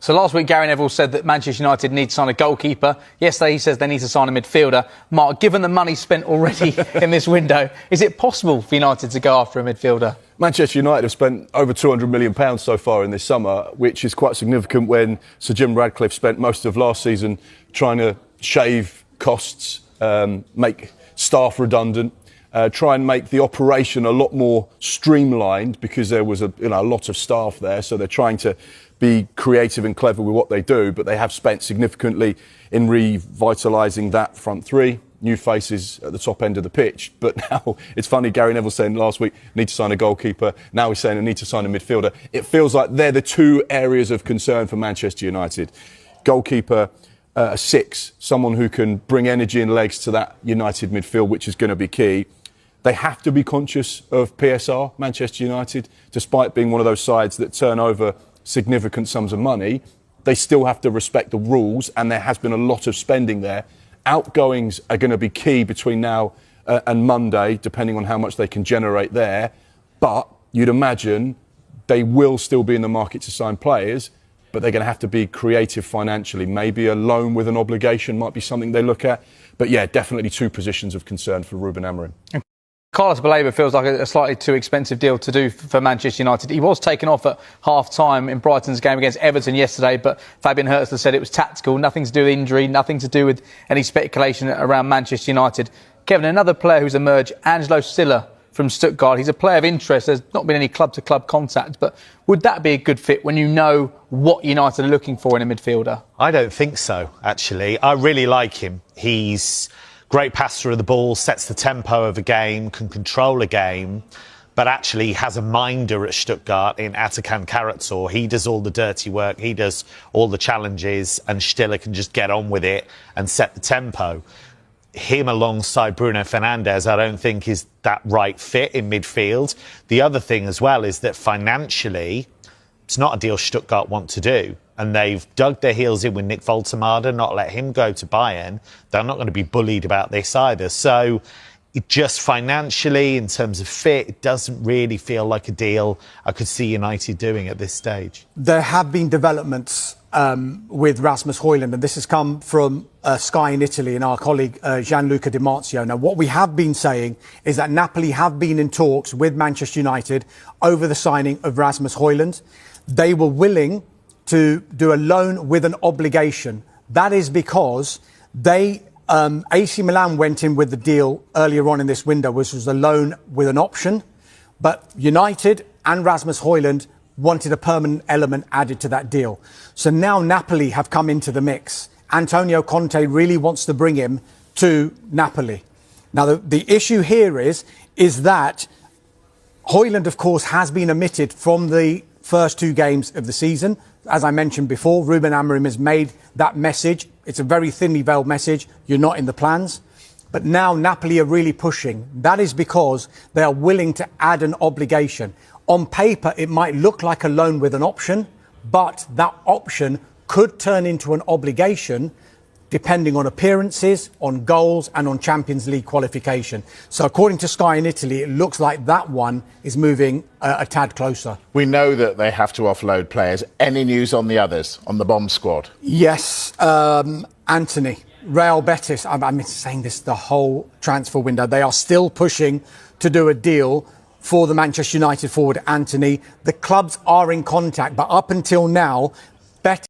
So last week, Gary Neville said that Manchester United need to sign a goalkeeper. Yesterday, he says they need to sign a midfielder. Mark, given the money spent already in this window, is it possible for United to go after a midfielder? Manchester United have spent over £200 million so far in this summer, which is quite significant when Sir Jim Ratcliffe spent most of last season trying to shave costs, make staff redundant, try and make the operation a lot more streamlined because there was a lot of staff there. So they're trying to be creative and clever with what they do, but they have spent significantly in revitalising that front three, new faces at the top end of the pitch. But now it's funny, Gary Neville saying last week, need to sign a goalkeeper. Now he's saying I need to sign a midfielder. It feels like they're the two areas of concern for Manchester United. Goalkeeper, a six, someone who can bring energy and legs to that United midfield, which is going to be key. They have to be conscious of PSR, Manchester United, despite being one of those sides that turn over significant sums of money. They still have to respect the rules, and there has been a lot of spending there. Outgoings are going to be key between now and Monday, depending on how much they can generate there. But you'd imagine they will still be in the market to sign players, but they're going to have to be creative financially. Maybe a loan with an obligation might be something they look at. But yeah, definitely two positions of concern for Ruben Amorim. Carlos Baleba feels like a slightly too expensive deal to do for Manchester United. He was taken off at half-time in Brighton's game against Everton yesterday, but Fabian Hertzler said it was tactical, nothing to do with injury, nothing to do with any speculation around Manchester United. Kevin, another player who's emerged, Angelo Silla from Stuttgart. He's a player of interest. There's not been any club-to-club contact, but would that be a good fit when you know what United are looking for in a midfielder? I don't think so, actually. I really like him. He's great passer of the ball, sets the tempo of a game, can control a game, but actually has a minder at Stuttgart in Atakan Karatsor. He does all the dirty work, he does all the challenges, and Stiller can just get on with it and set the tempo. Him alongside Bruno Fernandes, I don't think is that right fit in midfield. The other thing as well is that financially, it's not a deal Stuttgart want to do. And they've dug their heels in with Nick Voltemade, not let him go to Bayern. They're not going to be bullied about this either. So it just financially, in terms of fit, it doesn't really feel like a deal I could see United doing at this stage. There have been developments with Rasmus Højlund, and this has come from Sky in Italy and our colleague Gianluca Di Marzio. Now, what we have been saying is that Napoli have been in talks with Manchester United over the signing of Rasmus Højlund. They were willing to do a loan with an obligation. That is because AC Milan went in with the deal earlier on in this window, which was a loan with an option. But United and Rasmus Højlund wanted a permanent element added to that deal. So now Napoli have come into the mix. Antonio Conte really wants to bring him to Napoli. Now, the issue here is that Højlund, of course, has been omitted from the first two games of the season. As I mentioned before, Ruben Amorim has made that message. It's a very thinly veiled message. You're not in the plans. But now Napoli are really pushing. That is because they are willing to add an obligation. On paper, it might look like a loan with an option, but that option could turn into an obligation depending on appearances, on goals and on Champions League qualification. So according to Sky in Italy, it looks like that one is moving a tad closer. We know that they have to offload players. Any news on the others, on the bomb squad? Yes, Anthony, Real Betis, I've been saying this the whole transfer window. They are still pushing to do a deal for the Manchester United forward, Anthony. The clubs are in contact, but up until now, Betis